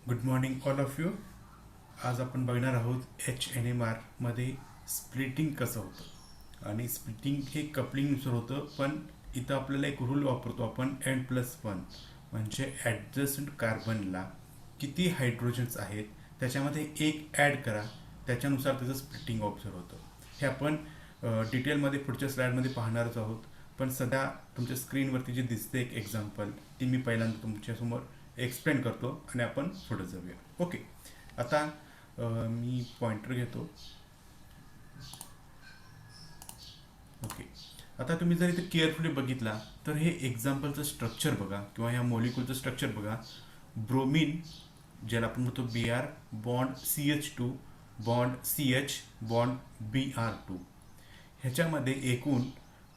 Good morning all of you. आज आपण बघणार आहोत HNMRमध्ये स्प्लिटिंग कसं होतं. आणि स्प्लिटिंग हे कपलिंगनुसार होतं, पण इथं आपल्याला एक रूल वापरतो आपण N+1, म्हणजे ॲडजस्टंट कार्बनला किती हायड्रोजन्स आहेत त्याच्यामध्ये एक ॲड करा, त्याच्यानुसार त्याचं स्प्लिटिंग ऑब्झर्व होतं. हे आपण डिटेलमध्ये पुढच्या स्लाईडमध्ये पाहणारच आहोत. पण सध्या तुमच्या स्क्रीनवरती जे दिसते एक एक्झाम्पल, ती मी पहिल्यांदा तुमच्यासमोर एक्सप्लेन करतो आणि आपण पुढे जाऊया. ओके. आता मी पॉइंटर घेतो. ओके. आता तुम्ही जर इथे केअरफुली बघितला तर हे एक्झाम्पलचं स्ट्रक्चर बघा, किंवा ह्या मॉलिक्यूलचं स्ट्रक्चर बघा. ब्रोमीन, ज्याला आपण म्हणतो Br, bond CH2, bond CH, bond Br2. ह्याच्यामध्ये एकूण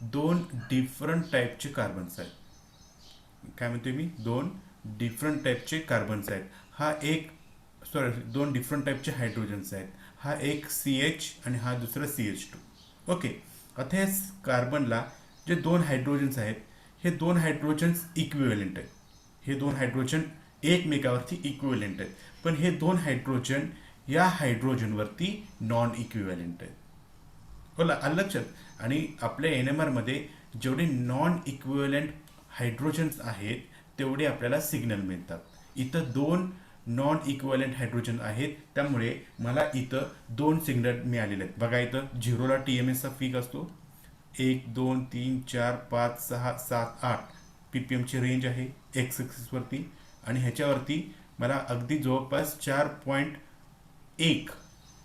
दोन डिफरंट टाईपचे कार्बन्स आहेत. काय म्हणते मी, दोन डिफरंट टाईपचे कार्बन्स आहेत. हा एक दोन डिफरंट टाईपचे हायड्रोजन्स आहेत. हा एक CH आणि हा दुसरा CH2. ओके. आता ह्या कार्बनला जे दोन हायड्रोजन्स आहेत, हे दोन हायड्रोजन्स इक्विव्हॅलेंट आहेत. हे दोन हायड्रोजन एकमेकावरती इक्विव्हॅलेंट आहेत, पण हे दोन हायड्रोजन या हायड्रोजनवरती नॉन इक्विव्हॅलेंट आहेत. होला आलं लक्षात. आणि आपल्या NMR मध्ये जेवढे नॉन इक्विव्हॅलेंट हायड्रोजन्स आहेत तेवढे आपल्याला सिग्नल मिळतात. इथं दोन नॉन इक्विव्हॅलेंट हायड्रोजन आहेत, त्यामुळे मला इथं दोन सिग्नल मिळालेले आहेत. बघा, इथं 0ला TMS चा पीक असतो. 1 2 3 4 5 6 7 8 PPM ची रेंज आहे एक्स ॲक्सिसवरती. आणि ह्याच्यावरती मला अगदी जवळपास 4.1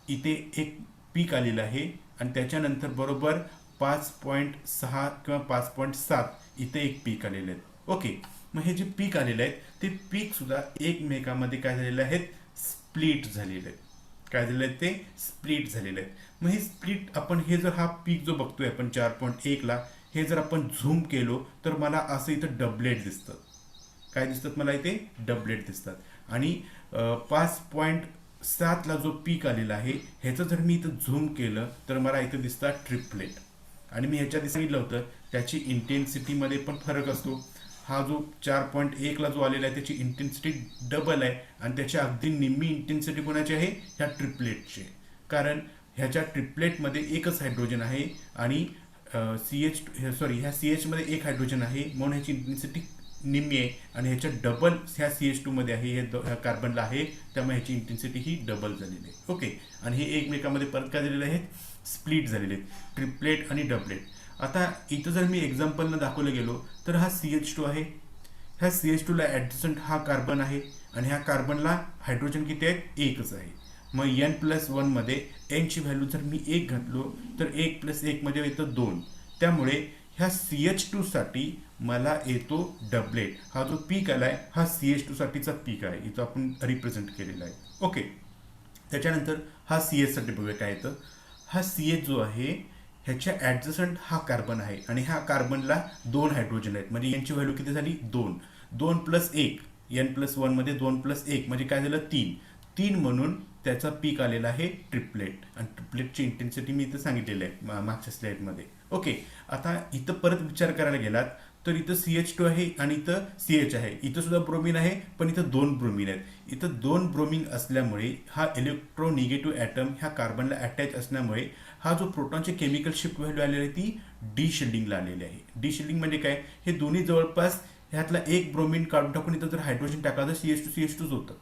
इथे एक पीक आलेलं आहे. आणि त्याच्यानंतर बरोबर 5.6 किंवा 5.7 इथे एक पीक आलेले आहेत. ओके. मग हे जे पीक आलेले आहेत ते पीक सुद्धा एकमेकामध्ये काय झालेले आहेत, स्प्लिट झालेले आहेत. काय झालेले आहेत ते स्प्लिट झालेले आहेत. मग हे स्प्लिट आपण हे जर हा पीक जो बघतोय आपण 4.1ला, हे जर आपण झूम केलो तर मला असं इथं डबलेट दिसतं. काय दिसतात मला इथे, डबलेट दिसतात. आणि 5.7ला जो पीक आलेला आहे ह्याचं जर मी इथं झूम केलं तर मला इथं दिसतात ट्रिपलेट. आणि मी ह्याच्या आधी सांगितलं होतं त्याची इंटेन्सिटीमध्ये पण फरक असतो. हा जो 4.1ला जो आलेला आहे त्याची इंटेन्सिटी डबल आहे, आणि त्याच्या अगदी निम्मी इंटेन्सिटी कोणाची आहे, ह्या ट्रिपलेटची. कारण ह्याच्या ट्रिपलेटमध्ये एकच हायड्रोजन आहे, आणि ह्या CH मध्ये एक हायड्रोजन आहे, म्हणून ह्याची इंटेन्सिटी निम्मी आहे. आणि ह्याच्या डबल ह्या CH2 मध्ये आहे, ह्या कार्बनला आहे, त्यामुळे ह्याची इंटेन्सिटी ही डबल झालेली आहे. ओके. आणि हे एकमेकामध्ये परत काय झालेले आहेत, स्प्लिट झालेले आहेत, ट्रिपलेट आणि डबलेट. आता इथं जर मी एक्झाम्पलनं दाखवलं गेलो तर हा CH2 आहे. ह्या CH2ला ॲडजस्टंट हा कार्बन आहे, आणि ह्या कार्बनला हायड्रोजन किती आहेत, एकच आहे. मग N+1 मध्ये N ची व्हॅल्यू जर मी 1 घातलो तर 1+1 मध्ये येतं 2. त्यामुळे ह्या CH2 साठी मला येतो डबलेट. हा जो पीक आलाय हा CH2 साठीचा पीक आहे, इथं आपण रिप्रेझेंट केलेला आहे. ओके. त्याच्यानंतर हा CH साठी बघूया काय येतं. हा CH जो आहे ह्याच्या ॲडजस्टंट हा कार्बन आहे, आणि ह्या कार्बनला दोन हायड्रोजन आहेत, म्हणजे यांची व्हॅल्यू किती झाली, 2. 2+1, N+1 मध्ये 2+1 म्हणजे काय झालं, 3. 3 म्हणून त्याचा पीक आलेला आहे ट्रिपलेट. आणि ट्रिपलेटची इंटेन्सिटी मी इथं सांगितलेली आहे मागच्या स्लाइडमध्ये. ओके. आता इथं परत विचार करायला गेलात तर इथं CH2 आहे आणि इथं CH आहे. इथं सुद्धा ब्रोमीन आहे, पण इथं दोन ब्रोमीन आहेत. इथं दोन ब्रोमीन असल्यामुळे हा इलेक्ट्रोनिगेटिव्ह ॲटम ह्या कार्बनला अटॅच असल्यामुळे हा जो प्रोटॉनची केमिकल शिफ्ट व्हॅल्यू आलेली आहे ती डिशिल्डिंगला आलेली आहे. डिशिल्डिंग म्हणजे काय, हे दोन्ही जवळपास ह्यातला एक ब्रोमीन काढून टाकून इथं जर हायड्रोजन टाकला तर CH2 होतं.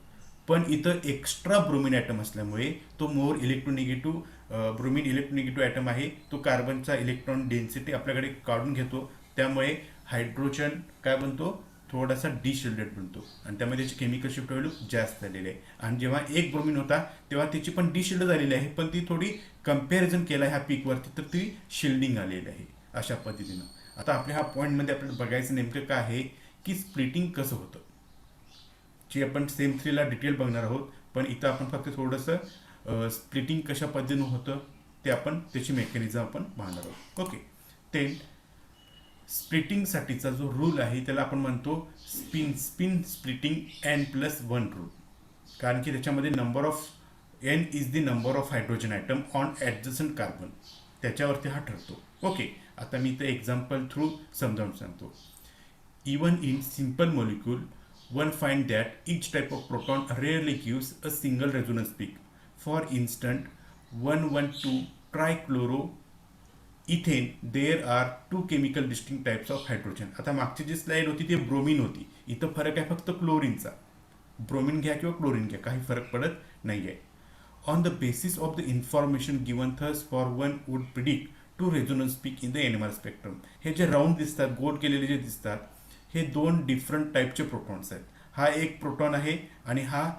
पण इथं एक्स्ट्रा ब्रोमीन ॲटम असल्यामुळे तो मोर इलेक्ट्रोनिगेटिव्ह ब्रोमीन इलेक्ट्रोनिगेटिव्ह ॲटम आहे, तो कार्बनचा इलेक्ट्रॉन डेन्सिटी आपल्याकडे काढून घेतो. त्यामुळे हायड्रोजन काय बनतो, थोडासा डिशिल्डेड बनतो, आणि त्यामुळे त्याची केमिकल शिफ्ट व्हॅल्यू जास्त झालेली आहे. आणि जेव्हा एक ब्रोमीन होता तेव्हा त्याची पण डिशिल्ड झालेली आहे, पण ती थोडी कंपॅरिझन केला ह्या पीकवरती तर ती शिल्डिंग आलेली आहे अशा पद्धतीनं. आता आपल्या ह्या पॉईंटमध्ये आपल्याला बघायचं नेमकं काय आहे की स्प्लिटिंग कसं होतं, जी आपण सेम 3ला डिटेल बघणार आहोत. पण इथं आपण फक्त थोडंसं स्प्लिटिंग कशा पद्धतीनं होतं ते आपण त्याची मेकॅनिझम आपण पाहणार आहोत. ओके. ते स्प्लिटिंगसाठीचा जो रूल आहे त्याला आपण म्हणतो स्पिन स्प्लिटिंग N+1 रूल. कारण की त्याच्यामध्ये number of N is the number of hydrogen atom on adjacent carbon, त्याच्यावरती हा ठरतो. ओके. आता मी ते एक्झाम्पल थ्रू समजावून सांगतो. Even in simple molecule one find that each type of proton rarely gives a single resonance peak. For instance, 112 trichloroethane, there are two chemical distinct types of hydrogen. आता मागची जी slide होती ती bromine होती, इथं फरक आहे फक्त क्लोरीनचा. ब्रोमीन घ्या किंवा क्लोरीन घ्या, काही फरक पडत नाही आहे. On the basis of the information given thus for one would predict two resonance peak in the NMR spectrum. हे जे राऊंड दिसतात, गोल केलेले जे दिसतात, हे दोन डिफरंट टाईपचे प्रोटॉन्स आहेत. हा एक प्रोटॉन आहे आणि हा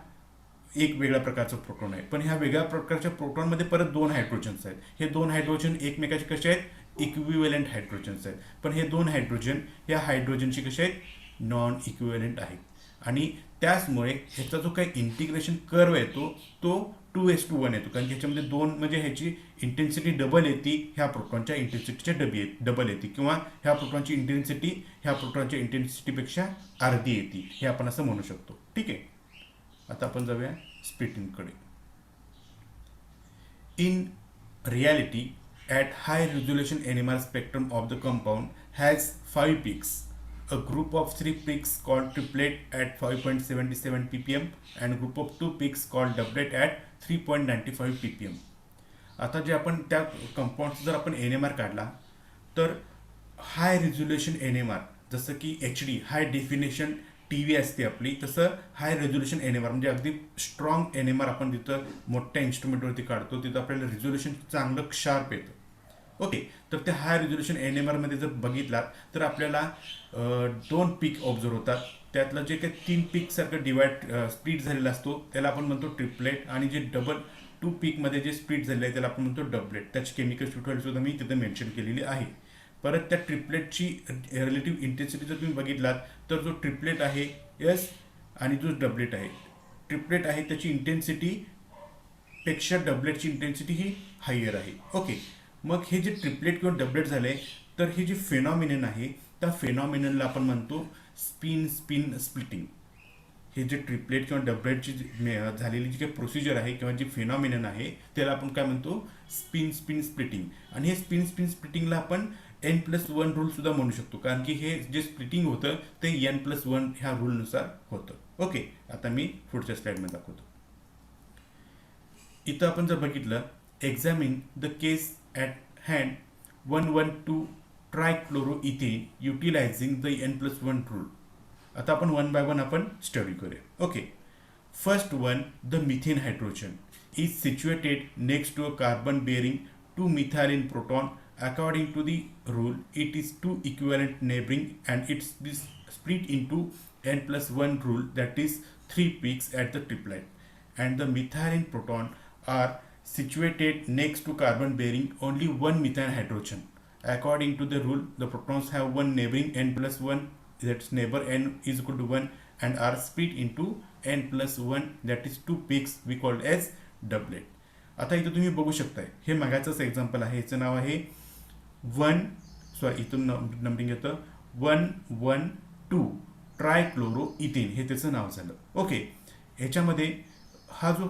एक वेगळ्या प्रकारचा प्रोटॉन आहे. पण ह्या वेगळ्या प्रकारच्या प्रोटॉनमध्ये परत दोन हायड्रोजन्स आहेत. हे दोन हायड्रोजन एकमेकाचे कसे आहेत, इक्विव्हॅलेंट हायड्रोजन्स आहेत. पण हे दोन हायड्रोजन या हायड्रोजनची कसे आहेत, नॉन इक्विव्हॅलेंट आहेत. आणि त्याचमुळे ह्याचा जो काही इंटिग्रेशन कर्व येतो तो 2:1 येतो, कारण ह्याच्यामध्ये दोन म्हणजे ह्याची इंटेन्सिटी डबल येते, ह्या प्रोटॉनच्या इंटेन्सिटीच्या डबल येते, किंवा ह्या प्रोटॉनची इंटेन्सिटी ह्या प्रोटॉनच्या इंटेन्सिटीपेक्षा अर्धी येते, हे आपण असं म्हणू शकतो. ठीक आहे. आता आपण जाऊया स्प्लिटिंगकडे. In reality at high resolution NMR spectrum of the compound has 5 peaks. A group of 3 peaks called triplet at 5.77 ppm and group of 2 peaks called doublet at 3.95 ppm. आता जे आपण त्या कंपाऊंडचा जर आपण NMR काढला तर हाय रिझोल्युशन NMR, जसं की HD हाय डेफिनेशन TV असते आपली, तसं हाय रेझोल्युशन NMR म्हणजे अगदी स्ट्रॉंग NMR आपण तिथं मोठ्या इन्स्ट्रुमेंटवरती काढतो, तिथं आपल्याला रिझोल्युशन चांगलं शार्प येतं. ओके, तर त्या हाय रिझोल्युशन NMR मध्ये जर बघितलात तर आपल्याला दोन पीक ऑब्झर्व होतात. त्यातलं जे काही 3 पीक सारखं स्प्लिट झालेला असतो त्याला आपण म्हणतो ट्रिपलेट, आणि जे 2 पीकमध्ये जे स्प्लिट झालेलं आहे त्याला आपण म्हणतो डबलेट. त्याची केमिकल स्ट्रक्चर सुद्धा मी तिथं मेन्शन केलेली आहे. परत त्या ट्रिपलेटची रिलेटिव्ह इंटेन्सिटी जर तुम्ही बघितलात तर जो ट्रिपलेट आहे यस, आणि जो डबलेट आहे, ट्रिपलेट आहे त्याची इंटेन्सिटी पेक्षा डबलेटची इंटेन्सिटी ही हायर आहे. ओके, मग हे जे ट्रिपलेट किंवा डबलेट झाले तर हे जे फेनॉमिनन आहे त्या फेनॉमिननला आपण म्हणतो स्पिन स्प्लिटिंग. हे जे ट्रिपलेट किंवा डबलेटची झालेली जी काही प्रोसिजर आहे किंवा जी फेनॉमिनन आहे त्याला आपण काय म्हणतो, स्पिन स्प्लिटिंग. आणि हे स्पिन स्प्लिटिंगला आपण N+1 रूल सुद्धा म्हणू शकतो, कारण की हे जे स्प्लिटिंग होतं ते N+1 ह्या रूलनुसार होतं. ओके, आता मी पुढच्या स्लाइडमध्ये दाखवतो. इथं आपण जर बघितलं, examine the case at hand 112 trichloroethane utilizing the N+1 rule. आता आपण वन बाय वन आपण स्टडी करूया. Okay, first one, the methine hydrogen is situated next to a carbon bearing 2 methylene proton. According to the rule, it is 2 equivalent neighboring and it's split into N+1 rule, that is 3 peaks at the triplet, and the methylene proton are situated next to carbon bearing only 1 methyl hydrogen. According to the rule, the protons have one neighboring N+1, that's neighbor N is equal to 1, and are split into N+1, that is 2 peaks we called as doublet. आता इथं तुम्ही बघू शकताय, हे मागाचंच example आहे. याचं नाव आहे इथून नंबरिंग येतं 112 ट्रायक्लोरोइथेन, हे त्याचं नाव झालं. ओके, ह्याच्यामध्ये हा जो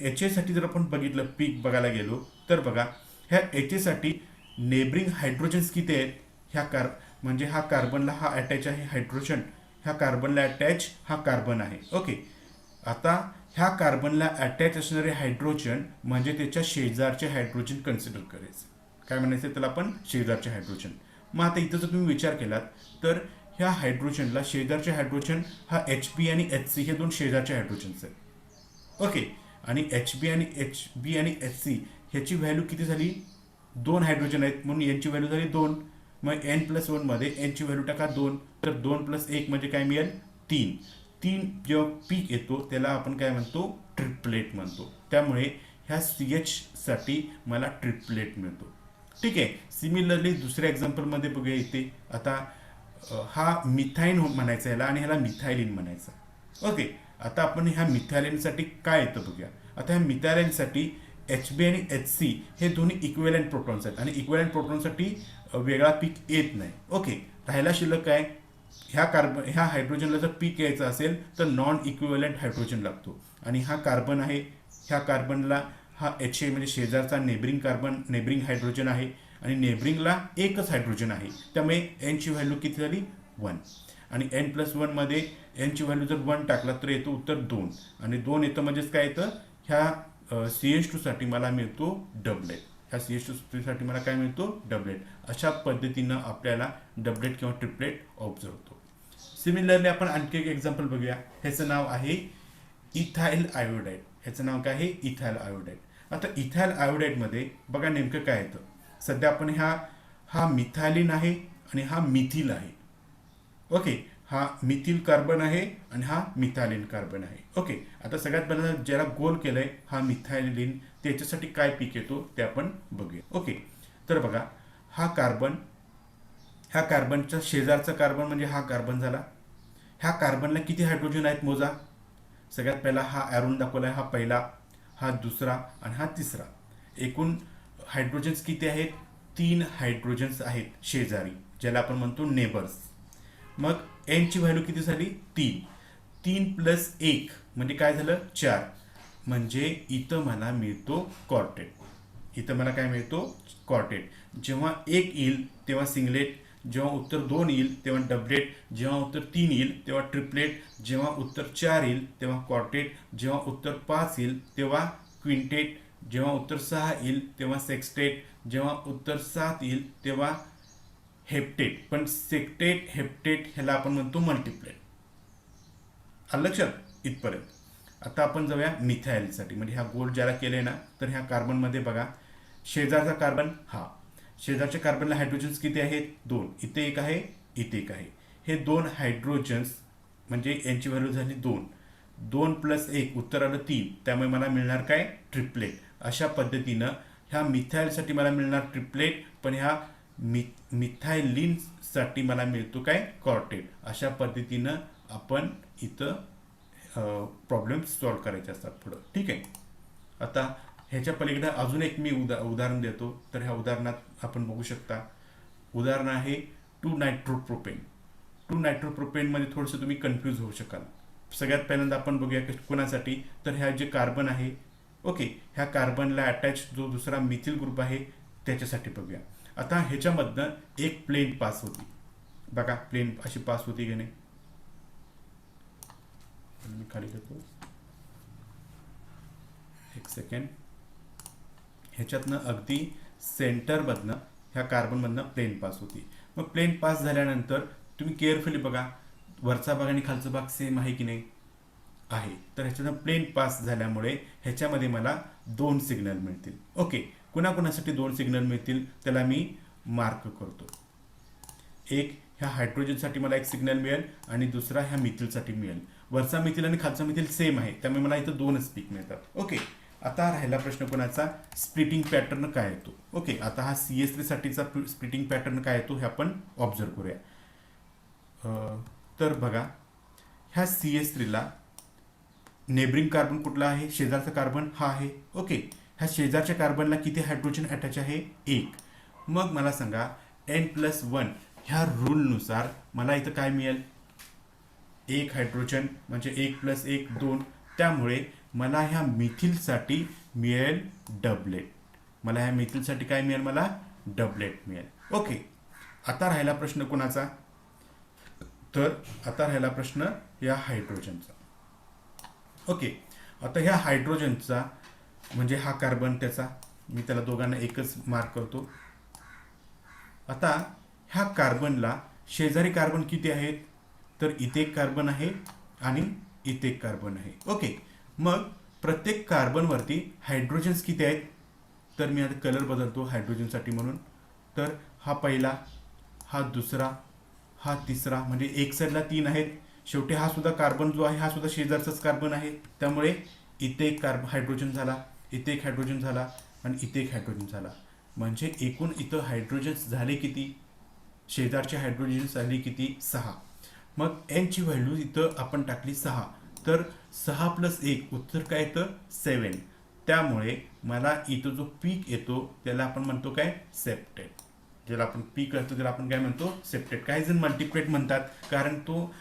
HA जर आपण बघितलं, पीक बघायला गेलो तर बघा, ह्या HA नेबरिंग हायड्रोजन्स किती आहेत, म्हणजे हा कार्बनला हा अटॅच आहे हायड्रोजन, ह्या कार्बनला अटॅच हा कार्बन आहे. ओके, आता ह्या कार्बनला अटॅच असणारे हायड्रोजन म्हणजे त्याच्या शेजारचे हायड्रोजन कन्सिडर करायचे. काय म्हणायचं त्याला आपण, शेजारचे हायड्रोजन. मग आता इथं जर तुम्ही विचार केलात तर ह्या हायड्रोजनला शेजारचे हायड्रोजन हा HB आणि HC हे दोन शेजारचे हायड्रोजन्स आहेत. ओके, आणि HB आणि HC ह्याची व्हॅल्यू किती झाली, 2 हायड्रोजन आहेत म्हणून यांची व्हॅल्यू झाली 2. मग N+1 मध्ये Nची व्हॅल्यू टाका 2, तर 2 + 1 म्हणजे काय मिळेल, 3. 3 जेव्हा पीक येतो त्याला आपण काय म्हणतो, ट्रिपलेट म्हणतो. त्यामुळे ह्या CH साठी मला ट्रिपलेट मिळतो. ठीक आहे. सिमिलरली दुसऱ्या एक्झाम्पलमध्ये बघूया. इथे आता हा मिथाईन म्हणायचा याला आणि ह्याला मिथायलिन म्हणायचं. ओके, आता आपण ह्या मिथायलिनसाठी काय येतं बघूया. आता ह्या मिथायलिनसाठी HB आणि HC हे दोन्ही इक्विव्हॅलेंट प्रोटॉन्स आहेत आणि इक्विव्हॅलेंट प्रोटॉनसाठी वेगळा पीक येत नाही. ओके, राहायला शिल्लक काय, ह्या हायड्रोजनला जर पीक यायचं असेल तर नॉन इक्विव्हॅलेंट हायड्रोजन लागतो. आणि हा कार्बन आहे, ह्या कार्बनला हा HA म्हणजे शेजारचा नेबरिंग हायड्रोजन आहे आणि नेबरिंगला एकच हायड्रोजन आहे. त्यामुळे Nची व्हॅल्यू किती झाली, 1. आणि N+1 मध्ये Nची व्हॅल्यू जर 1 टाकला तर येतं उत्तर 2 आणि 2 येतं म्हणजेच काय येतं ह्या CH2 साठी मला मिळतो डबलेट. ह्या CH2 साठी मला काय मिळतो डबलेट. अशा पद्धतीनं आपल्याला डबलेट किंवा ट्रिपलेट ऑब्झर्व होतो. सिमिलरली आपण आणखी एक एक्झाम्पल बघूया. ह्याचं नाव आहे इथाइल आयोडाईड. ह्याचं नाव काय आहे इथाइल आयोडाईड. आता इथाइल आयोडाईडमध्ये बघा नेमकं काय येतं. सध्या आपण हा मिथायलिन आहे आणि हा मिथिल आहे. ओके, हा मिथिल कार्बन आहे आणि हा मिथायलिन कार्बन आहे. ओके, आता सगळ्यात पहिल्यांदा ज्याला गोल केलंय हा मिथायलिन, त्याच्यासाठी काय पीक येतो ते आपण बघूया. ओके, तर बघा हा कार्बन, ह्या कार्बनच्या शेजारचा कार्बन म्हणजे हा कार्बन झाला. ह्या कार्बनला किती हायड्रोजन आहेत मोजा. सगळ्यात पहिला हा ॲरोन दाखवलाय, हा पहिला, हा दुसरा आणि हा तिसरा. एकूण हायड्रोजन्स किती आहेत. 3 हायड्रोजन्स आहेत शेजारी, ज्याला आपण म्हणतो नेबर्स. मग एनची व्हॅल्यू किती झाली 3. 3 + 1 म्हणजे काय झालं 4. म्हणजे इथं मला मिळतो क्वार्टेट. इथं मला काय मिळतो क्वार्टेट. जेव्हा 1 येईल तेव्हा सिंगलेट, जेव्हा उत्तर 2 येईल तेव्हा डबलेट, जेव्हा उत्तर 3 येईल तेव्हा ट्रिपलेट, जेव्हा उत्तर 4 येईल तेव्हा क्वार्टेट, जेव्हा उत्तर 5 येईल तेव्हा क्विंटेट, जेव्हा उत्तर 6 येईल तेव्हा सेक्स्टेट, जेव्हा उत्तर 7 येईल तेव्हा हेप्टेट. पण सेक्टेट हेप्टेट ह्याला आपण म्हणतो मल्टिप्लेट. आलं लक्षात इथपर्यंत. आता आपण जाऊया मिथाइलसाठी. म्हणजे ह्या गोल ज्याला केले ना, तर ह्या कार्बनमध्ये बघा शेजारचा कार्बन, हा शेजारच्या कार्बनला हायड्रोजन्स किती आहेत 2. इथे एक आहे, इथे एक आहे. हे 2 हायड्रोजन्स म्हणजे यांची व्हॅल्यू झाली 2. 2 + 1 उत्तर आलं 3. त्यामुळे मला मिळणार काय ट्रिपलेट. अशा पद्धतीनं ह्या मिथाइलसाठी मला मिळणार ट्रिपलेट, पण ह्या मिथाइलिनसाठी मला मिळतो काय क्वार्टेट. अशा पद्धतीनं आपण इथं प्रॉब्लेम सॉल्व्ह करायचे असतात पुढं. ठीक आहे. आता ह्याच्या पलीकडे अजून एक मी उदाहरण देतो. तर ह्या उदाहरणात आपण बघू शकता. उदाहरण आहे 2 नायट्रोप्रोपेन. 2 नायट्रोप्रोपेनमध्ये थोडंसं तुम्ही कन्फ्यूज होऊ शकाल. सगळ्यात पहिल्यांदा आपण बघूया कोणासाठी. तर ह्या जे कार्बन आहे, ओके, ह्या कार्बनला अटॅच जो दुसरा मिथिल ग्रुप आहे त्याच्यासाठी बघूया. आता ह्याच्यामधनं एक प्लेन पास होती बघा. प्लेन अशी पास होती की नाही. मी खाली घेतो एक सेकंड. ह्याच्यातनं अगदी सेंटरमधनं ह्या कार्बनमधनं प्लेन पास होती. मग प्लेन पास झाल्यानंतर तुम्ही केअरफुली बघा, वरचा भाग आणि खालचा भाग सेम आहे की नाही आहे. तर ह्याच्यातनं प्लेन पास झाल्यामुळे ह्याच्यामध्ये मला 2 सिग्नल मिळतील. ओके, कुणाकुणासाठी 2 सिग्नल मिळतील त्याला मी मार्क करतो. एक ह्या हायड्रोजनसाठी मला एक सिग्नल मिळेल आणि दुसरा ह्या मिथिलसाठी मिळेल. वरचा मिथिल आणि खालचा मिथिल सेम आहे, त्यामुळे मला इथं 2च पीक मिळतात. ओके, आता राहिला प्रश्न कोणाचा स्प्लिटिंग पॅटर्न काय येतो. ओके, आता हा CH3 साठीचा स्प्लिटिंग पॅटर्न काय येतो हे आपण ऑब्झर्व करूया. तर बघा ह्या CH3ला नेबरिंग कार्बन कुठला आहे, शेजारचा कार्बन हा आहे. ओके, ह्या शेजारच्या कार्बनला किती हायड्रोजन अटॅच आहे 1. मग मला सांगा N+1 ह्या रूलनुसार मला इथं काय मिळेल 1 हायड्रोजन म्हणजे 1 + 1 2. त्यामुळे मला ह्या मिथिलसाठी मिळेल डबलेट. मला ह्या मिथिलसाठी काय मिळेल मला डबलेट मिळेल. ओके, आता राहिला प्रश्न कोणाचा. तर आता राहिला प्रश्न या हायड्रोजनचा. ओके, आता ह्या हायड्रोजनचा म्हणजे हा कार्बन त्याचा, मी त्याला दोघांना एकच मार्क करतो. आता ह्या कार्बनला शेजारी कार्बन किती आहेत. तर इथे एक कार्बन आहे आणि इथे एक कार्बन आहे. ओके, मग प्रत्येक कार्बनवरती हायड्रोजन्स किती आहेत. तर मी आता कलर बदलतो हायड्रोजनसाठी म्हणून. तर हा पहिला, हा दुसरा, हा तिसरा, म्हणजे एक साईडला 3 आहेत. शेवटी हा सुद्धा कार्बन जो आहे हा सुद्धा शेजारचाच कार्बन आहे. त्यामुळे इथे एक हायड्रोजन झाला, इथे एक हायड्रोजन झाला आणि इथे एक हायड्रोजन झाला. म्हणजे एकूण इथं हायड्रोजन्स झाले किती, शेजारचे हायड्रोजन्स झाले किती 6. मग एनची व्हॅल्यू इथं आपण टाकली 6. तर 6 + 1 उत्तर काय येतं 7. त्यामुळे मला इथं जो पीक येतो त्याला आपण म्हणतो काय सेप्टेट. ज्याला आपण पीक असतो त्याला आपण काय म्हणतो सेप्टेट. काही जण मल्टिप्लेट म्हणतात कारण तो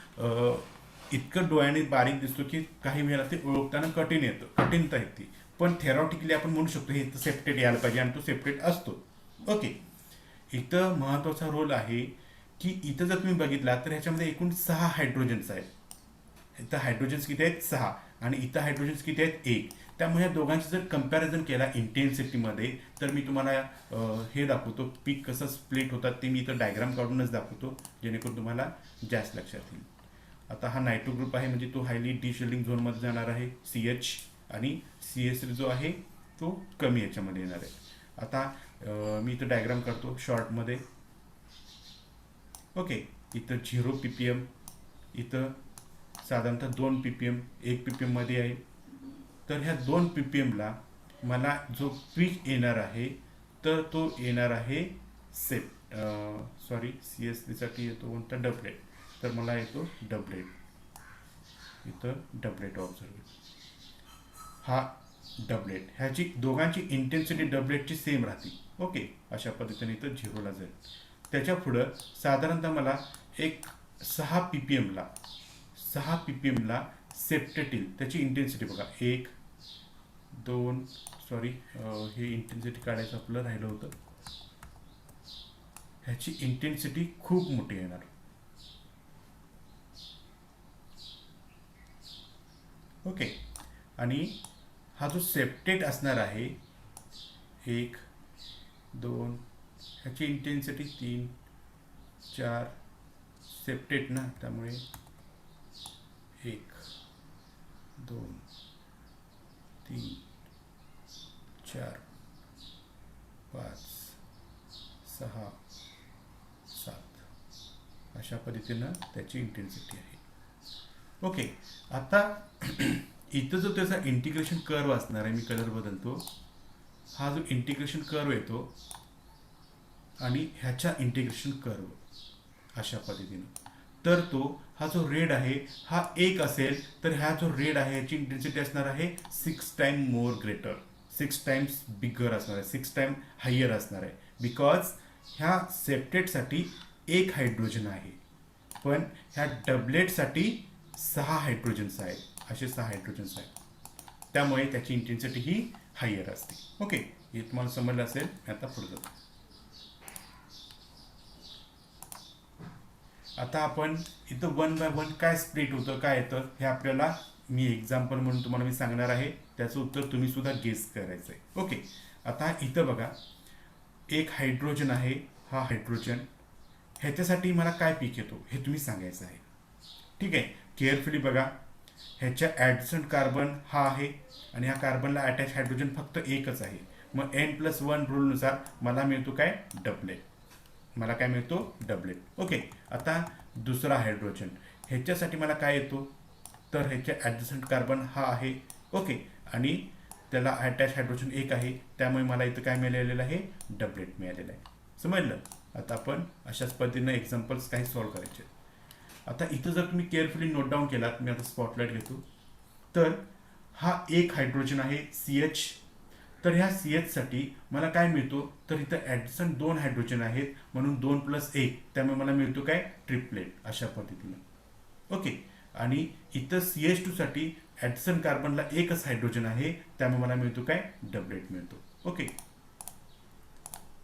इतकं डोळ्याने बारीक दिसतो की काही वेळेला ते ओळखताना कठीणता येते. पण थेरॉटिकली आपण म्हणू शकतो हे सेप्टेट यायला पाहिजे आणि तो सेप्टेट असतो. ओके, इथं महत्त्वाचा रोल आहे की इथं जर तुम्ही बघितला तर ह्याच्यामध्ये एकूण 6 हायड्रोजन्स आहेत. इथं हायड्रोजन्स किती आहेत? 6. आणि इथं हायड्रोजन्स किती आहेत? 1. त्यामुळे या दोघांची जर कंपॅरिझन केला इंटेन्सिटीमध्ये तर मी तुम्हाला हे दाखवतो, पीक कसं स्प्लिट होतात ते मी इथं डायग्राम काढूनच दाखवतो, जेणेकरून तुम्हाला जास्त लक्षात येईल. आता हा नायट्रो ग्रुप आहे, म्हणजे तो हायली डिशिल्डिंग झोनमध्ये जाणार आहे, CH. आणि CH3 जो आहे तो कमी याच्यामध्ये येणार आहे. आता मी इथं डायग्राम काढतो शॉर्टमध्ये. ओके, इथं 0 ppm, इथं साधारणतः 2 ppm, 1 ppm मध्ये आहे. तर ह्या 2 ppm ला मला जो पीक येणार आहे तर तो येणार आहे CH3 साठी येतो कोणता? डबलेट. तर मला येतो डबलेट. इथं डबलेट ऑब्झर्व, हा डबलेट. ह्याची दोघांची इंटेन्सिटी डबलेटची सेम राहते. ओके, अशा पद्धतीने इथं 0ला जाईल. त्याच्या पुढं साधारणतः मला एक 6 ppm ला सेप्टेटिल, त्याची इंटेन्सिटी बघा, 1 2 हे इंटेन्सिटी काढायचं आपलं राहिलं होतं. ह्याची इंटेन्सिटी खूप मोठी येणार. ओके, आणि हा जो सेप्टेट असणार आहे 1 2, ह्याची इंटेन्सिटी 3 4, सेप्टेट ना, त्यामुळे 1 2 3 4 5 6 7, अशा पद्धतीनं त्याची इंटेन्सिटी आहे. ओके, आता इथं जो त्याचा इंटिग्रेशन कर्व असणार आहे, मी कलर बदलतो, हा जो इंटिग्रेशन कर्व येतो आणि ह्याच्या इंटिग्रेशन कर्व अशा पद्धतीनं, तर तो हा जो रेड आहे हा 1 असेल तर ह्या जो रेड आहे ह्याची इंटेन्सिटी असणार आहे 6 time more greater, 6 times bigger असणार आहे, 6 टाइम हायर असणार आहे. बिकॉज ह्या सेप्टेटसाठी 1 हायड्रोजन आहे, पण ह्या डबलेटसाठी 6 हायड्रोजन्स आहेत, असे 6 हायड्रोजन्स आहेत. त्यामुळे त्याची इंटेन्सिटी ही हायर असते. ओके, हे तुम्हाला समजलं असेल. आता पुढे जातो. आता आपण इथं 1 बाय 1 काय स्प्लिट होतं, काय येतं, हे आपल्याला मी एक्झाम्पल म्हणून तुम्हाला मी सांगणार आहे. त्याचं उत्तर तुम्ही सुद्धा गेस करायचं आहे. ओके, आता इथं बघा, एक हायड्रोजन आहे, हा हायड्रोजन, ह्याच्यासाठी मला काय पीक येतो हे तुम्ही सांगायचं आहे. ठीक आहे, केअरफुली बघा. ह्याच्या ॲडजसंट कार्बन हा आहे आणि ह्या कार्बनला अटॅच हायड्रोजन फक्त एकच आहे. मग N+1 रूलनुसार मला मिळतो काय? डबलेट. मला काय मिळतो? डबलेट. ओके, आता दुसरा हायड्रोजन, ह्याच्यासाठी मला काय येतो, तर ह्याच्या ॲडजसंट कार्बन हा आहे. ओके, आणि त्याला अटॅच हायड्रोजन 1 आहे, त्यामुळे मला इथं काय मिळालेलं आहे? डबलेट मिळालेलं आहे. समजलं? आता आपण अशाच पद्धतीनं एक्झाम्पल्स काही सॉल्व्ह करायचे. आता इथं जर तुम्ही केअरफुली नोट डाऊन केलात, मी आता स्पॉटलाईट घेतो, तर हा 1 हायड्रोजन आहे CH. तर ह्या CH साठी मला काय मिळतो, तर इथं ॲडजसंट 2 हायड्रोजन आहेत, म्हणून 2+1, त्यामुळे मला मिळतो काय? ट्रिपलेट. अशा पद्धतीनं. ओके, आणि इथं CH2 साठी ॲडजसंट कार्बनला एकच हायड्रोजन आहे, त्यामुळे मला मिळतो काय? डबलेट मिळतो. ओके,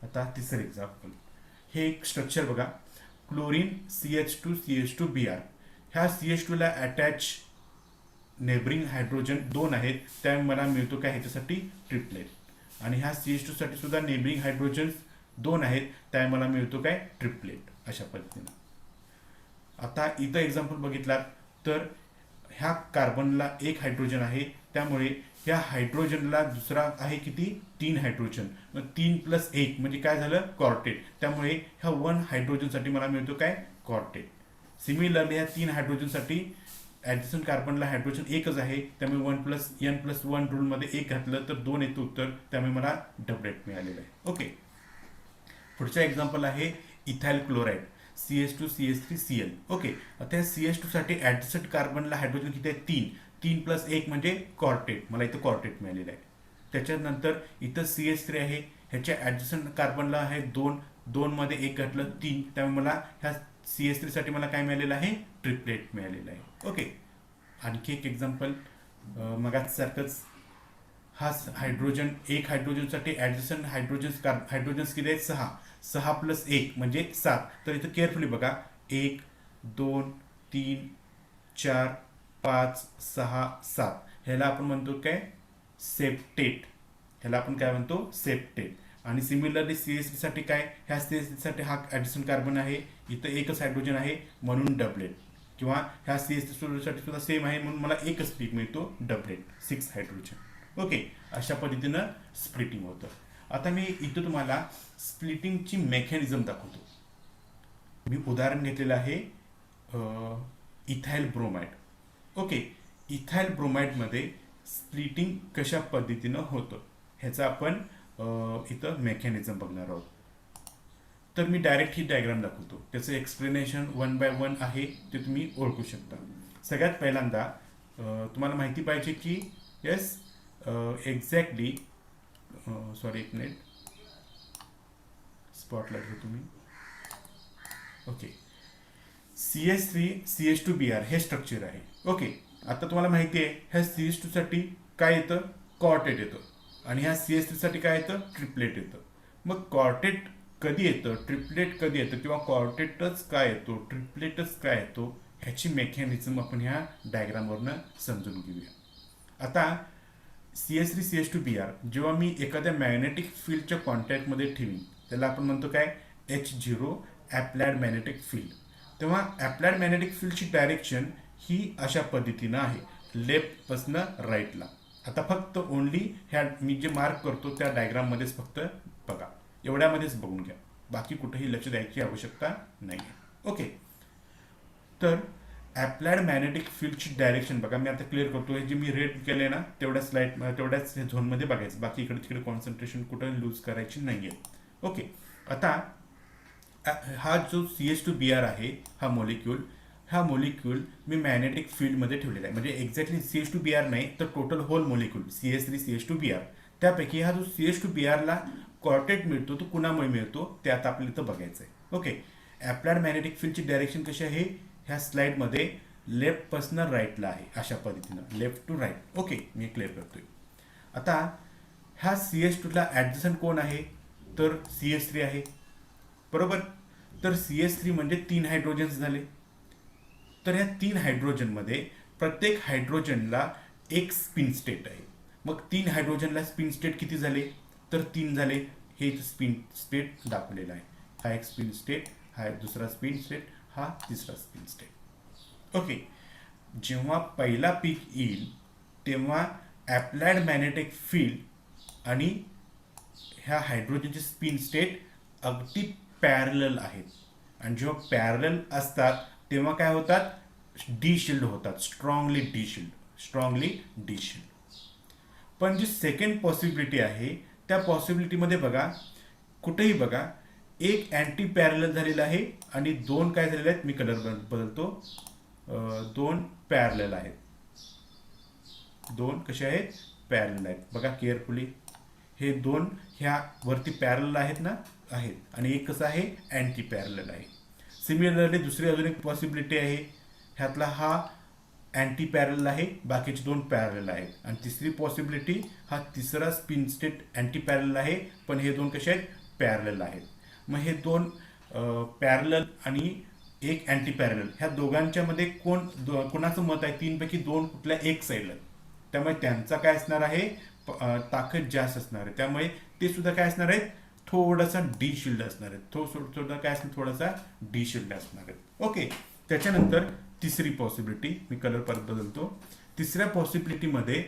आता तिसरं एक्झाम्पल. हे एक स्ट्रक्चर बघा, क्लोरीन CH2CH2Br. ह्या CH2 ला अटॅच नेबरिंग हायड्रोजन 2 आहेत, त्यामुळे मला मिळतो काय? ह्याच्यासाठी ट्रिपलेट. आणि ह्या CH2 साठी सुद्धा नेबरिंग हायड्रोजन 2 आहेत, त्यामुळे मला मिळतो काय? ट्रिपलेट. अशा पद्धतीनं. आता इथं एक्झाम्पल बघितलात तर ह्या कार्बनला 1 हायड्रोजन आहे, त्यामुळे ह्या हायड्रोजनला दुसरा आहे किती? 3 हायड्रोजन. मग 3+1 म्हणजे काय झालं? क्वार्टेट. त्यामुळे ह्या 1 हायड्रोजनसाठी मला मिळतो काय? क्वार्टेट. सिमिलरली ह्या 3 हायड्रोजनसाठी ॲडजसंट कार्बनला हायड्रोजन एकच आहे, त्यामुळे 1+N+1 रूलमध्ये 1 घातलं तर 2 येतं उत्तर, त्यामुळे मला डबलेट मिळालेलं आहे. ओके, पुढचा एक्झाम्पल आहे इथाइल क्लोराईड CH2CH3Cl. ओके, आता CH2 साठी ॲडजसंट कार्बनला हायड्रोजन किती आहे? 3. 3+1 म्हणजे क्वार्टेट. मला इथं क्वार्टेट मिळालेलं आहे. त्याच्यानंतर इथं CH3 आहे, ह्याच्या ॲडजसंट कार्बनला आहे 2. 2 मध्ये 1 घातलं 3, त्यामुळे मला ह्या CH3 साठी मला काय मिळालेलं आहे? ट्रिपलेट मिळालेलं आहे. ओके, आणखी एक एक्झाम्पल मगाच सारखंच. हा हायड्रोजन, एक हायड्रोजनसाठी ॲडजस्टंट हायड्रोजन्स किती आहेत? 6. 6 + 1 म्हणजे 7. तर इथं केअरफुली बघा, 1 2 3 4 5 6 7. ह्याला आपण म्हणतो काय? सेप्टेट. ह्याला आपण काय म्हणतो? सेप्टेट. आणि सिमिलरली CH3 साठी काय? ह्या CH3 साठी हा ॲडिशन कार्बन आहे, इथं एकच हायड्रोजन आहे म्हणून डबलेट. किंवा ह्या CH3 साठी सुद्धा सेम आहे म्हणून मला एकच पीक मिळतो, डबलेट, 6 हायड्रोजन. ओके, अशा पद्धतीनं स्प्लिटिंग होतं. आता मी इथं तुम्हाला स्प्लिटिंगची मेकॅनिझम दाखवतो. मी उदाहरण घेतलेलं आहे इथाइल ब्रोमाइड. ओके, इथाइल ब्रोमाइडमध्ये स्प्लिटिंग कशा पद्धतीनं होतं ह्याचं आपण इथं मेकॅनिझम बघणार आहोत. तर मी डायरेक्ट ही डायग्राम दाखवतो, त्याचं एक्सप्लेनेशन 1 बाय 1 आहे, ते तुम्ही ओळखू शकता. सगळ्यात पहिल्यांदा तुम्हाला माहिती पाहिजे की येस एक्झॅक्टली सॉरी एक मिनिट, स्पॉटलाइट घेतो मी. ओके, CH3 CH2Br हे स्ट्रक्चर आहे. ओके, आता तुम्हाला माहिती आहे ह्या CH2 साठी काय येतं? क्वार्टेट येतं. आणि ह्या CH3 साठी काय येतं? ट्रिपलेट येतं. मग क्वार्टेट कधी येतं, ट्रिपलेट कधी येतं, किंवा क्वार्टेटच काय येतो, ट्रिपलेटच काय येतो, ह्याची मेकॅनिझम आपण ह्या डायग्रामवरनं समजून घेऊया. आता CH3 CH2Br जेव्हा मी एखाद्या मॅग्नेटिक फील्डच्या कॉन्टॅक्टमध्ये ठेवीन, त्याला आपण म्हणतो काय? H0 applied magnetic field. तेव्हा ॲप्लाइड मॅग्नेटिक फील्डची डायरेक्शन ही अशा पद्धतीनं आहे, लेफ्टपासनं राईटला. आता फक्त ओनली ह्या मी जे मार्क करतो त्या डायग्राममध्येच फक्त बघा, एवढ्यामध्येच बघून घ्या, बाकी कुठेही लक्ष द्यायची आवश्यकता नाही आहे. ओके, तर ॲप्लाइड मॅग्नेटिक फील्डची डायरेक्शन बघा, मी आता क्लिअर करतो. हे जे मी रेड केले ना तेवढ्याच तेवढ्याच झोनमध्ये बघायचं, बाकी इकडे तिकडे कॉन्सन्ट्रेशन कुठं लूज करायची नाही आहे. ओके, आता हा जो CH2Br आहे हा मॉलिक्यूल, हा मॉलिक्यूल मी मॅग्नेटिक फील्डमध्ये ठेवलेला आहे. म्हणजे एक्झॅक्टली CH2Br नाही तर total hole molecule CH3 CH2Br. त्यापैकी हा जो CH2Brला क्वार्टेट मिळतो तो कुणामुळे मिळतो ते आता आपल्याला इथं बघायचं आहे. ओके, ॲप्लाइड मॅग्नेटिक फील्डची डायरेक्शन कशी आहे? ह्या स्लाइडमध्ये लेफ्टपासनं राईटला आहे, अशा पद्धतीनं लेफ्ट टू राईट. ओके, मी क्लिअर करतोय. आता ह्या CH2ला ॲडजसंट कोण आहे? तर CH3 आहे, बरोबर. तर CH3 म्हणजे 3 हायड्रोजन्स झाले. तर ह्या 3 हायड्रोजनमध्ये प्रत्येक हायड्रोजनला एक स्पिन स्टेट आहे. मग 3 हायड्रोजनला स्पिन स्टेट किती झाले? तर 3 झाले. हे स्पिन स्टेट दाखवलेलं आहे. हा एक स्पिन स्टेट, हा दुसरा स्पिन स्टेट, हा तिसरा स्पिन स्टेट. ओके, जेव्हा पहिला पीक येईल तेव्हा ॲप्लाइड मॅग्नेटिक फील्ड आणि ह्या हायड्रोजनचे स्पिन स्टेट अगदी पॅरलल आहेत. आणि जेव्हा पॅरलल असतात तेव्हा काय होतात? डिशिल्ड होतात, स्ट्रॉंगली डिशिल्ड. पण जी सेकंड पॉसिबिलिटी आहे त्या पॉसिबिलिटीमध्ये बघा, कुठेही बघा, एक अँटी पॅरलल झालेला आहे आणि 2 काय झालेले आहेत? मी कलर बदलतो. 2 पॅरलल आहेत. 2 कसे आहेत? पॅरलल आहेत. बघा केअरफुली, हे 2 ह्या वरती पॅरलल आहेत ना? आहेत. आणि एक कसं आहे? अँटी पॅरलल आहे. सिमिलरली दुसरी अजून एक पॉसिबिलिटी आहे, ह्यातला हा अँटी पॅरलल आहे, बाकीचे 2 पॅरलल आहेत. आणि तिसरी पॉसिबिलिटी, हा तिसरा स्पिन स्टेट अँटी पॅरलल आहे पण हे 2 कसे आहेत? पॅरलल आहेत. मग हे 2 पॅरलल आणि एक अँटी पॅरलल ह्या दोघांच्या मध्ये कोणाचं मत आहे? 3 पैकी 2 कुठल्या एक साईडला, त्यामुळे त्यांचा काय असणार आहे? ताकद जास्त असणार आहे. त्यामुळे ते सुद्धा काय असणार आहेत? थोडासा डिशिल्ड असणार आहेत. थोडा काय असणार? थोडासा डिशिल्ड असणार आहेत. ओके, त्याच्यानंतर तिसरी पॉसिबिलिटी, मी कलर परत बदलतो. तिसऱ्या पॉसिबिलिटीमध्ये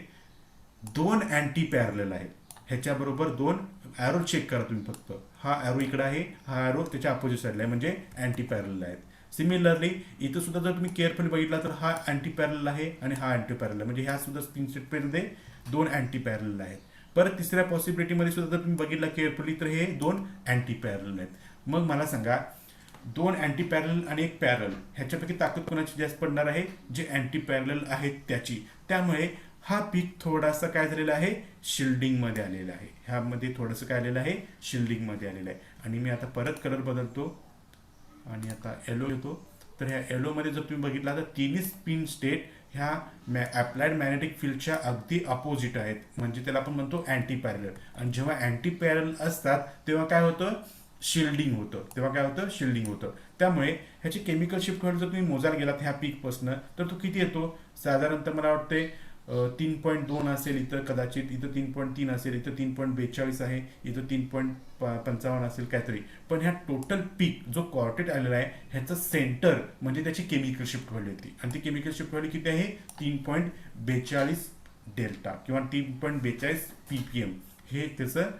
2 अँटी पॅरलल आहेत. ह्याच्याबरोबर 2 ॲरो चेक करा तुम्ही फक्त. हा ॲरो इकडे आहे, हा ॲरो त्याच्या अपोजिट साईडला आहे, म्हणजे अँटी पॅरलल आहेत. सिमिलरली इथं सुद्धा जर तुम्ही केअरफुली बघितला तर हा अँटी पॅरलल आहे आणि हा अँटी पॅरलल, म्हणजे ह्या सुद्धा स्पिन स्टेटमध्ये 2 अँटी पॅरलल आहेत. परत तिसऱ्या पॉसिबिलिटीमध्ये सुद्धा जर तुम्ही बघितलं केअरफुली तर हे 2 अँटी पॅरलल आहेत. मग मला सांगा, 2 अँटी पॅरलल आणि एक पॅरल, ह्याच्यापैकी ताकद कोणाची जास्त पडणार आहे? जे अँटी पॅरलल आहेत त्याची. त्यामुळे हा पीक थोडासा काय झालेला आहे? शिल्डिंगमध्ये आलेला आहे. ह्यामध्ये थोडंसं काय आलेलं आहे? शिल्डिंगमध्ये आलेलं आहे. आणि मी आता परत कलर बदलतो आणि आता येलो येतो. तर ह्या येलोमध्ये जर तुम्ही बघितला तर तिन्ही स्पिन स्टेट ह्या अप्लाइड मॅग्नेटिक फील्डच्या अगदी अपोजिट आहेत, म्हणजे त्याला आपण म्हणतो अँटी पॅरल. आणि जेव्हा अँटी पॅरल असतात तेव्हा काय होतं, शिल्डिंग होतं. त्यामुळे ह्याची केमिकल शिफ्ट व्हॅल्यू जर तुम्ही मोजायला गेलात ह्या पीकपासून, तर तो किती येतो, साधारणतः मला वाटते 3.2 असेल इथं, कदाचित इथं 3.3 असेल, इथं 3.42 आहे, इथं 3.55 असेल काहीतरी. पण ह्या टोटल पीक जो क्वार्टेट आलेला आहे ह्याचं सेंटर म्हणजे त्याची केमिकल शिफ्ट व्हॅल्यू येते. आणि ती केमिकल शिफ्ट व्हॅल्यू किती आहे, 3.42 डेल्टा किंवा 3.42 ppm. हे त्याचं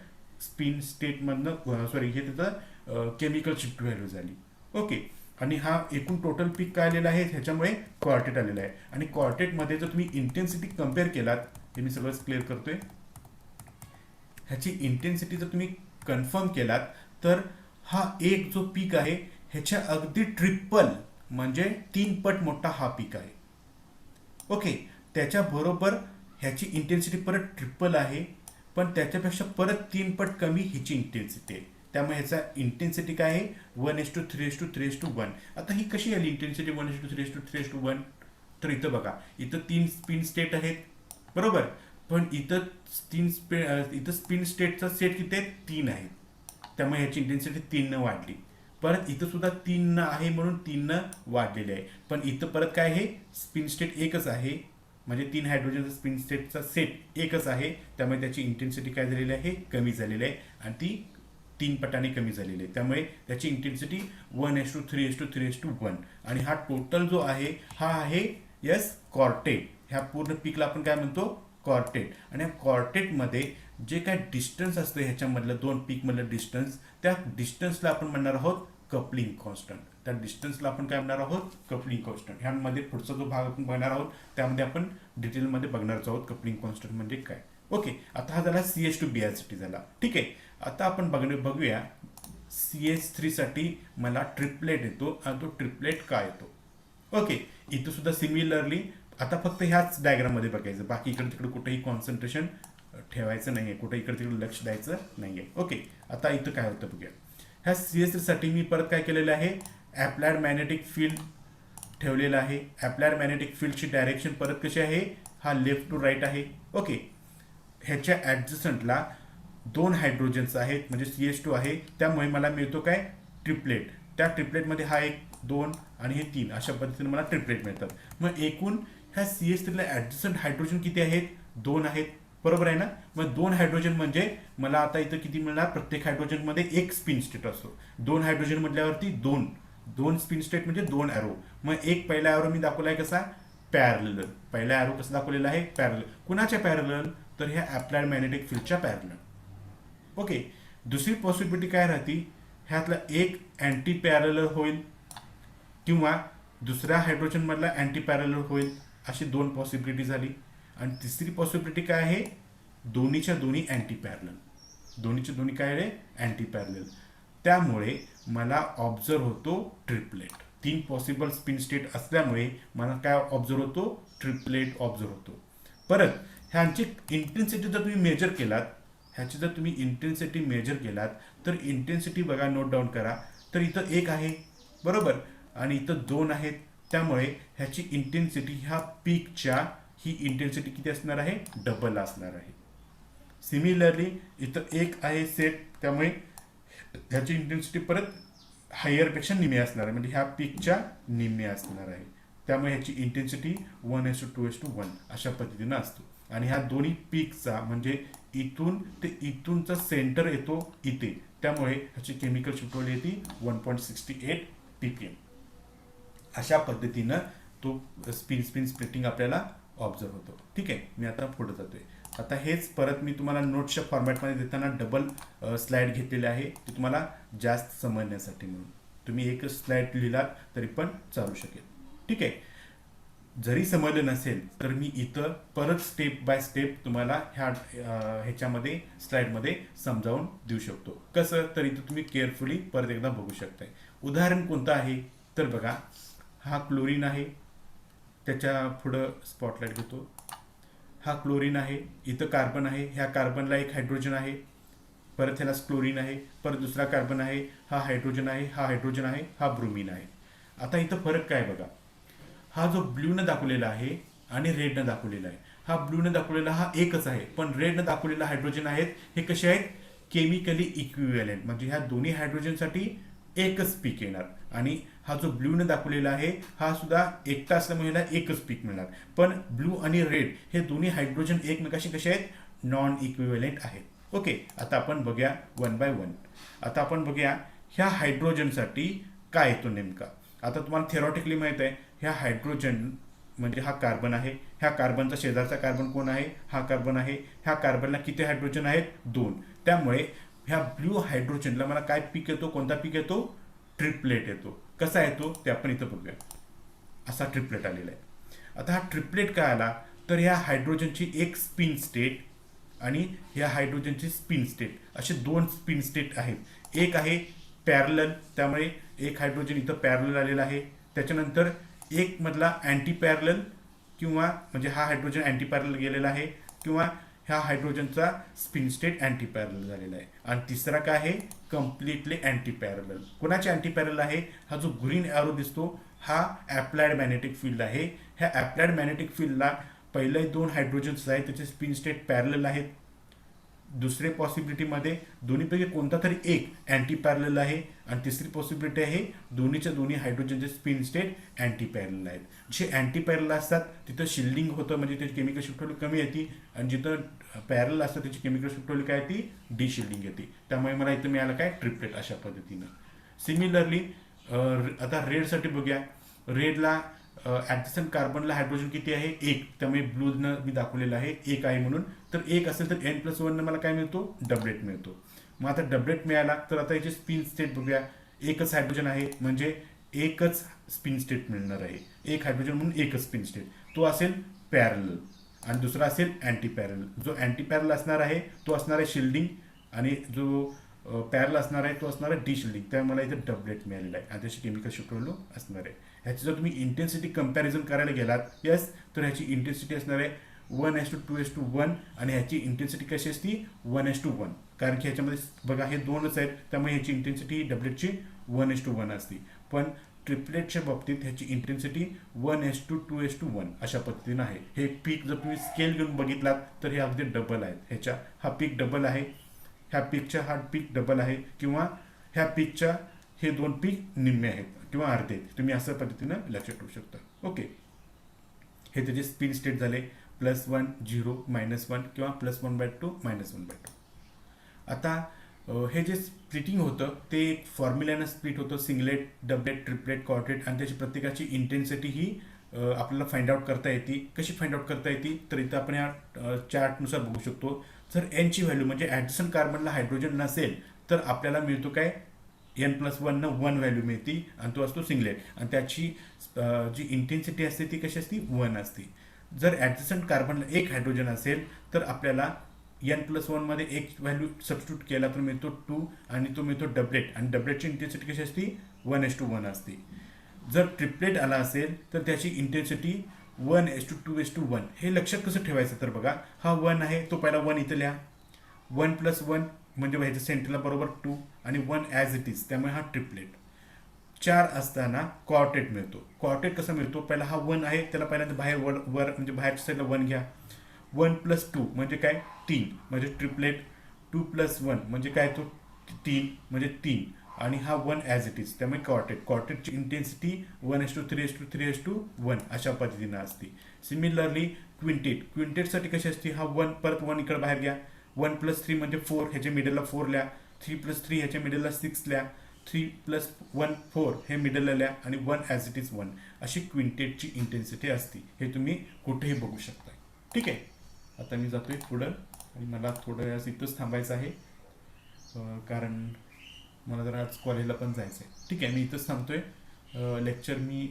स्पिन स्टेटमधनं हे त्याचं केमिकल शिफ्ट व्हॅल्यू झाली. ओके. आणि हा एकूण टोटल पीक काय आलेला आहे, ह्याच्यामुळे क्वार्टेट आलेला आहे. आणि क्वार्टेटमध्ये जर तुम्ही इंटेन्सिटी कम्पेअर केलात, हे मी सगळंच क्लिअर करतोय, ह्याची इंटेन्सिटी जर तुम्ही कन्फर्म केलात तर हा एक जो पीक आहे ह्याच्या अगदी ट्रिपल म्हणजे 3 पट मोठा हा पीक आहे. ओके. त्याच्याबरोबर ह्याची इंटेन्सिटी परत ट्रिपल आहे, पण त्याच्यापेक्षा परत 3 पट कमी ह्याची इंटेन्सिटी आहे. त्यामुळे ह्याचा इंटेन्सिटी काय आहे, 1:3:3:1. आता ही कशी आली इंटेन्सिटी 1:3:3:1? तर इथं बघा, इथं 3 स्पिन स्टेट आहेत, बरोबर. पण इथं स्पिन स्टेटचा सेट किती आहे, 3 आहेत. त्यामुळे ह्याची इंटेन्सिटी 3 वाढली. परत इथं सुद्धा 3 आहे म्हणून 3 वाढलेले आहे. पण इथं परत काय आहे, स्पिन स्टेट एकच आहे, म्हणजे 3 हायड्रोजनचा स्पिन स्टेटचा सेट एकच आहे. त्यामुळे त्याची इंटेन्सिटी काय झालेली आहे, कमी झालेली आहे. आणि ती 3 पटाने कमी झालेली आहे. त्यामुळे त्याची इंटेन्सिटी 1:3:3:1. आणि हा टोटल जो आहे हा आहे कॉर्टेट. ह्या पूर्ण पीकला आपण काय म्हणतो, कॉर्टेट. आणि या कॉर्टेटमध्ये जे काय डिस्टन्स असतं ह्याच्यामधलं, दोन पीकमधलं डिस्टन्स, त्या डिस्टन्सला आपण म्हणणार आहोत कपलिंग कॉन्स्टंट. त्या डिस्टन्सला आपण काय म्हणणार आहोत, कपलिंग कॉन्स्टंट. ह्यामध्ये पुढचा जो भाग आपण बघणार आहोत त्यामध्ये आपण डिटेलमध्ये बघणारच आहोत कपलिंग कॉन्स्टंट म्हणजे काय. ओके. आता हा झाला CH2Br साठी झाला. ठीक आहे. आता आपण बघूया CH3 साठी मला ट्रिपलेट येतो, आणि तो ट्रिपलेट काय येतो. ओके. इथं सुद्धा सिमिलरली आता फक्त ह्याच डायग्राममध्ये बघायचं, बाकी इकडे तिकडे कुठेही कॉन्सन्ट्रेशन ठेवायचं नाहीये, कुठे इकडे तिकडे लक्ष द्यायचं नाहीये. ओके. आता इथं काय होतं बघूया. ह्या CH3 साठी मी परत काय केलेलं आहे, अप्लाइड मॅग्नेटिक फील्ड ठेवलेलं आहे. अप्लाइड मॅग्नेटिक फील्डची डायरेक्शन परत कशी आहे, हा लेफ्ट टू राईट आहे. ओके. ह्याच्या ऍडजस्टंटला 2 हायड्रोजन्स आहेत म्हणजे CH2 आहे. त्यामुळे मला मिळतो काय, ट्रिपलेट. त्या ट्रिपलेटमध्ये हा 1, 2 आणि हे 3 अशा पद्धतीने मला ट्रिपलेट मिळतात. मग एकूण ह्या CH3ला ऍडजस्टंट हायड्रोजन किती आहेत, 2 आहेत, बरोबर आहे ना. मग 2 हायड्रोजन म्हणजे मला आता इथं किती मिळणार, प्रत्येक हायड्रोजनमध्ये 1 स्पिन स्टेट असतो. 2 हायड्रोजन म्हटल्यावरती 2 स्पिन स्टेट म्हणजे 2 ॲरो. मग एक पहिला ॲरो मी दाखवलाय कसा, पॅरलल. पहिला ॲरो कसा दाखवलेला आहे, पॅरलल. कुणाच्या पॅरलल, तर ह्या अप्लाइड मॅग्नेटिक फील्डच्या पॅरलल. ओके. दुसरी पॉसिबिलिटी काय राहते, ह्यातला एक अँटी पॅरलल होईल किंवा दुसऱ्या हायड्रोजन मधला अँटी पॅरलल होईल. अशी 2 पॉसिबिलिटी झाली. आणि तिसरी पॉसिबिलिटी काय आहे, दोन्हीच्या दोन्ही अँटी पॅरलल. दोन्हीच्या दोन्ही काय आहे, अँटी पॅरलल. त्यामुळे मला ऑब्झर्व होतो ट्रिपलेट. 3 पॉसिबल स्पिन स्टेट असल्यामुळे मला काय ऑब्झर्व होतो, ट्रिपलेट ऑब्झर्व होतो. परत ह्यांची इंटेन्सिटी जर तुम्ही मेजर केलात, तर इंटेन्सिटी बघा, नोट डाऊन करा. तर इथं 1 आहे, बरोबर, आणि इथं 2 आहेत. त्यामुळे ह्याची इंटेन्सिटी ह्या पीकच्या ही इंटेन्सिटी किती असणार आहे, डबल असणार आहे. सिमिलरली इथं 1 आहे सेट, त्यामुळे ह्याची इंटेन्सिटी परत हायरपेक्षा निम्मी असणार आहे, म्हणजे ह्या पीकच्या निम्मी असणार आहे. त्यामुळे ह्याची इंटेन्सिटी 1:2:1 अशा पद्धतीनं असतो. आणि ह्या दोन्ही पीकचा म्हणजे इथून ते इथूनचा सेंटर येतो इथे, त्यामुळे ह्याची केमिकल शिफ्ट व्हॅल्यू येते 1.68 ppm. अशा पद्धतीनं तो स्पिन स्प्लिटिंग आपल्याला ऑब्झर्व होतो. ठीक आहे. मी आता पुढे जातोय. आता हेच परत मी तुम्हाला नोट्सच्या फॉर्मॅटमध्ये देताना डबल स्लाइड घेतलेले आहे, ते तुम्हाला जास्त समजण्यासाठी म्हणून. तुम्ही एकच स्लाइड लिहिलात तरी पण चालू शकेल. ठीक आहे. जरी समजलं नसेल तर मी इथं परत स्टेप बाय स्टेप तुम्हाला ह्याच्यामध्ये स्लाइडमध्ये समजावून देऊ शकतो. कसं, तर इथं तुम्ही केअरफुली परत एकदा बघू शकताय. उदाहरण कोणतं आहे, तर बघा, हा क्लोरीन आहे, त्याच्या पुढं स्पॉटलाइट घेतो. हा क्लोरीन आहे, इथं कार्बन आहे, ह्या कार्बनला एक हायड्रोजन आहे, परत ह्याला क्लोरीन आहे, परत दुसरा कार्बन आहे, हा हायड्रोजन आहे, हा हायड्रोजन आहे, हा ब्रोमीन आहे. आता इथं फरक काय बघा, हा जो ब्ल्यूनं दाखवलेला आहे आणि रेडनं दाखवलेला आहे. हा ब्लूनं दाखवलेला हा एकच आहे, पण रेडनं दाखवलेला हायड्रोजन आहेत हे कसे आहेत, केमिकली इक्विव्हॅलेंट, म्हणजे ह्या दोन्ही हायड्रोजनसाठी एकच पीक येणार. आणि हा जो ब्ल्यूने दाखवलेला आहे हा सुद्धा एकटा असल्यामुळे ह्याला एकच पीक मिळणार. पण ब्लू आणि रेड हे दोन्ही हायड्रोजन एकमेकाशी कसे आहेत, नॉन इक्विव्हॅलेंट आहेत. ओके, आता आपण बघूया वन बाय वन. आता आपण बघूया ह्या हायड्रोजनसाठी काय येतो नेमका. आता तुम्हाला थेरॉटिकली माहित आहे, ह्या हायड्रोजन म्हणजे हा कार्बन आहे, ह्या कार्बनचा शेजारचा कार्बन कोण आहे, हा कार्बन आहे. ह्या कार्बनला किती हायड्रोजन आहेत, 2. त्यामुळे ह्या ब्ल्यू हायड्रोजनला मला काय पीक येतो, कोणता पीक येतो, ट्रिपलेट येतो. कसा येतो ते आपण इथं बघूया. असा ट्रिपलेट आलेला आहे. आता हा ट्रिपलेट काय आला, तर ह्या हायड्रोजनची एक स्पिन स्टेट आणि ह्या हायड्रोजनची स्पिन स्टेट असे 2 स्पिन स्टेट आहेत. एक आहे पॅरलल, त्यामुळे एक हायड्रोजन इथं पॅरलल आलेला आहे. त्याच्यानंतर एक मधला अँटी पॅरलल, किंवा म्हणजे हा हायड्रोजन अँटी पॅरलल गेलेला आहे, किंवा ह्या हायड्रोजनचा स्पिन स्टेट अँटी पॅरलल झालेला आहे. आणि तिसरा काय आहे, कम्प्लिटली अँटी पॅरलल. कोणाचे अँटी पॅरलल आहे, हा जो ग्रीन एरो दिसतो हा अप्लाइड मॅग्नेटिक फील्ड आहे. ह्या अप्लाइड मॅग्नेटिक फील्डला पहिले 2 हायड्रोजन्स आहेत त्याचे स्पिन स्टेट पॅरलल आहेत. दुसरे पॉसिबिलिटीमध्ये दोन्हीपैकी कोणता तरी एक अँटी पॅरलल आहे. आणि तिसरी पॉसिबिलिटी आहे दोन्हीच्या दोन्ही हायड्रोजनचे स्पिन स्टेट अँटी पॅरलल आहेत. जे अँटी पॅरलल असतात तिथं शिल्डिंग होतं, म्हणजे त्याची केमिकल शिफ्ट कमी येते. आणि जिथं पॅरलल असतं त्याची केमिकल शिफ्ट काय येते, डी शिल्डिंग येते. त्यामुळे मला इथं मिळालं काय, ट्रिपलेट अशा पद्धतीनं. सिमिलरली आता रेडसाठी बघूया. रेडला ॲडजसंट कार्बनला हायड्रोजन किती आहे, 1. त्यामुळे ब्लूनं मी दाखवलेलं आहे 1 आहे म्हणून. तर 1 असेल तर N+1 मला काय मिळतो, डबलेट मिळतो. मग आता डबलेट मिळाला तर आता याची स्पिन स्टेट बघूया. एकच हायड्रोजन आहे म्हणजे एकच स्पिन स्टेट मिळणार आहे. एक हायड्रोजन म्हणून एकच स्पिन स्टेट, तो असेल पॅरलल. आणि दुसरा असेल अँटी पॅरलल. जो अँटी पॅरलल असणार आहे तो असणार आहे शिल्डिंग, आणि जो पॅरल असणार आहे तो असणार आहे डी शिल्डिंग. त्यामुळे मला इथे डबलेट मिळालेला आहे आणि त्याची केमिकल शिफ्ट असणार आहे. ह्याची जर तुम्ही इंटेन्सिटी कंपॅरिझन करायला गेलात यस, तर ह्याची इंटेन्सिटी असणार आहे 1:2:1 आणि ह्याची इंटेन्सिटी कशी असती 1:1. कारण की ह्याच्यामध्ये बघा हे 2च आहेत, त्यामुळे ह्याची इंटेन्सिटी डबलेटची 1:1 असते. पण ट्रिपलेटच्या बाबतीत ह्याची इंटेन्सिटी 1:2:1 अशा पद्धतीनं आहे. हे पीक जर तुम्ही स्केल घेऊन बघितलात तर हे अगदी डबल आहेत. ह्याच्या हा पीक डबल आहे, ह्या पीकच्या हा पीक डबल आहे, किंवा ह्या पीकच्या हे 2 पीक निम्मे आहेत किंवा अर्धे आहेत. तुम्ही अशा पद्धतीनं लक्षात ठेवू शकता. ओके, हे त्याचे स्पिन स्टेट झाले +1 0 -1 किंवा +1/2 -1/2. आता हे जे स्प्लिटिंग होतं ते एक फॉर्म्युल्यानं स्प्लिट होतं, सिंगलेट, डबलेट, ट्रिपलेट, क्वाड्रेट. आणि त्याची प्रत्येकाची इंटेन्सिटी ही आपल्याला फाइंड आउट करता येते. कशी फाइंड आउट करता येते, तर इथं आपण या चार्टनुसार बघू शकतो. जर एनची व्हॅल्यू म्हणजे ॲडजसंट कार्बनला हायड्रोजन नसेल तर आपल्याला मिळतो काय, N+1 न 1 व्हॅल्यू मिळते आणि तो असतो सिंगलेट. आणि त्याची जी इंटेन्सिटी असते ती कशी असते, 1 असते. जर ॲडजसंट कार्बनला एक हायड्रोजन असेल तर आपल्याला N+1 मध्ये एक व्हॅल्यू सबस्टिट्यूट केला तर मिळतो 2 आणि तो मिळतो डबलेट. आणि डबलेटची इंटेन्सिटी कशी असते, 1:1 असते. जर ट्रिपलेट आला असेल तर त्याची इंटेन्सिटी 1:2:1. हे लक्षात कसं ठेवायचं, तर बघा हा 1 आहे, तो पहिला 1 इथं लिहा. 1+1 म्हणजे ह्याच्या सेंटरला बरोबर 2 आणि 1 ॲज इट इज, त्यामुळे हा ट्रिपलेट. 4 असताना क्वार्टेट मिळतो. क्वार्टेट कसा मिळतो, पहिला हा 1 आहे त्याला पहिल्यांदा बाहेर वर म्हणजे बाहेरच्या साईडला 1 घ्या. 1+2 म्हणजे काय, 3 म्हणजे ट्रिपलेट. 2+1 म्हणजे काय, तो 3 म्हणजे 3 आणि हा 1 ॲज इट इज, त्यामुळे क्वार्टेट. क्वार्टेटची इंटेन्सिटी 1:3:3:1 अशा पद्धतीनं असते. Similarly quintet. क्विंटेटसाठी कशी असते, हा 1 परत 1 इकडे बाहेर घ्या. 1+3 म्हणजे 4, ह्याच्या मिडलला 4 लिहा. 3+3 ह्याच्या मिडलला 6 लिहा. 3+1 4 हे मिडलला लिहा आणि 1 ॲज इट इज 1 अशी क्विंटेटची इंटेन्सिटी असते. हे तुम्ही कुठेही बघू शकता. ठीक आहे, आता मी जातोय पुढं आणि मला थोडं वेळास इथंच थांबायचं आहे कारण मला जरा आज कॉलेजला पण जायचं आहे. ठीक आहे, मी इथंच थांबतोय. लेक्चर मी